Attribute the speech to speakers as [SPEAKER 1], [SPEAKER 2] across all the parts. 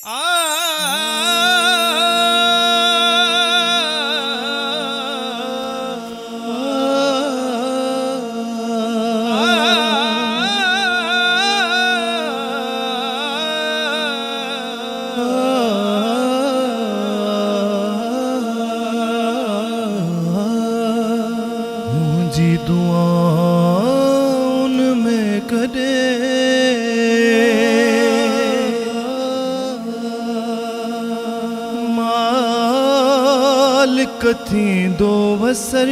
[SPEAKER 1] मुझी दुआउन में कदे मालिक थी दो वसर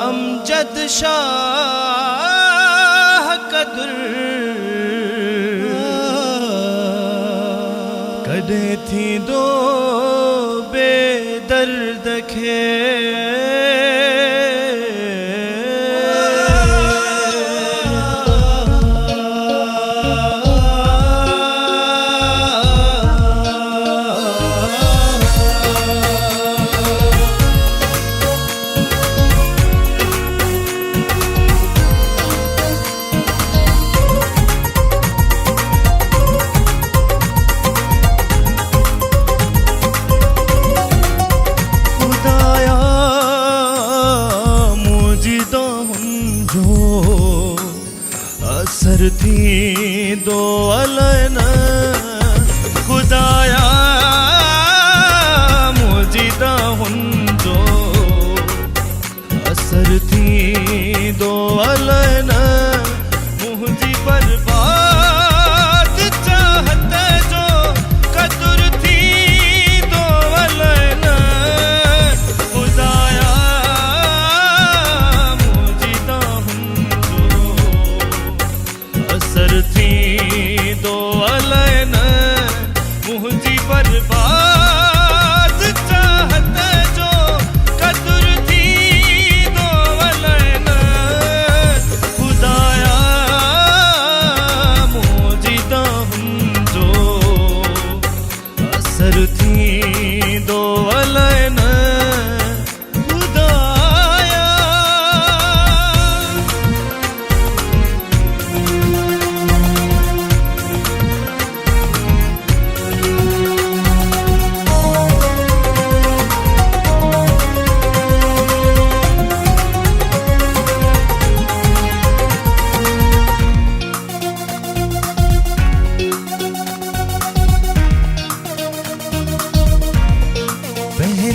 [SPEAKER 1] अमजद शाह कदर कदे थी दो बेदर्द खे असर थी दो अलैन खुदाया मुझिदा हुंदो असर थी दो अलैन मुझी बर्बाद चाहत जो कदर थी दो अलैन खुदाया मुझिदा हुंदो असर थी दो अलैन मुझी बर्बाद चाहत जो कदर थी दो अलैन खुदाया मुझी जो असर थी दो अलैन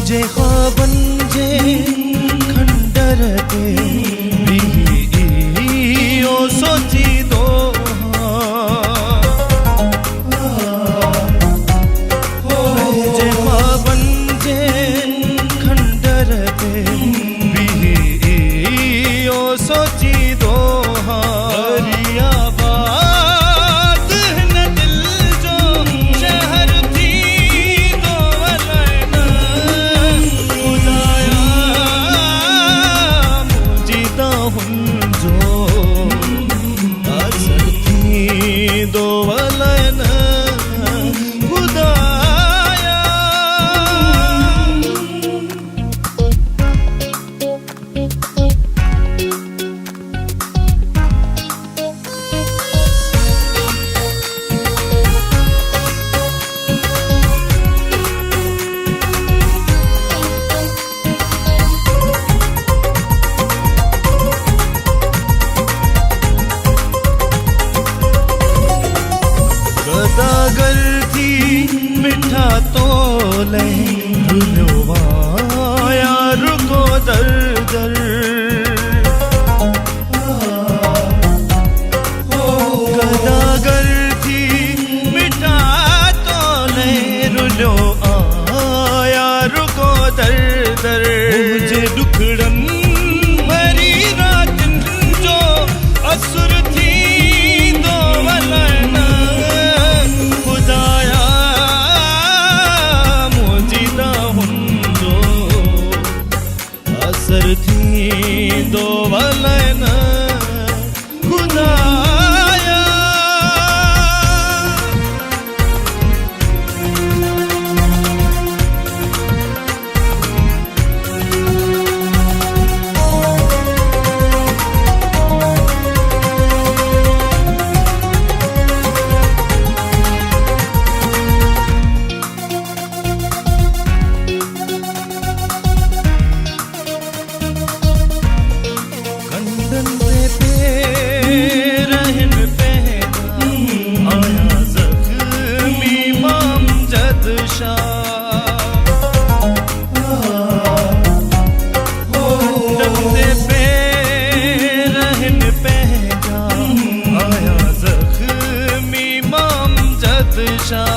[SPEAKER 1] जे ख्वाबन जे खंडर ते ओ सोची दो जे ख्वाबन जे खंडर ते ओ सोची दो हरिया बात न दिल जो शहर थी दो अलैन खुदाया मुझी शान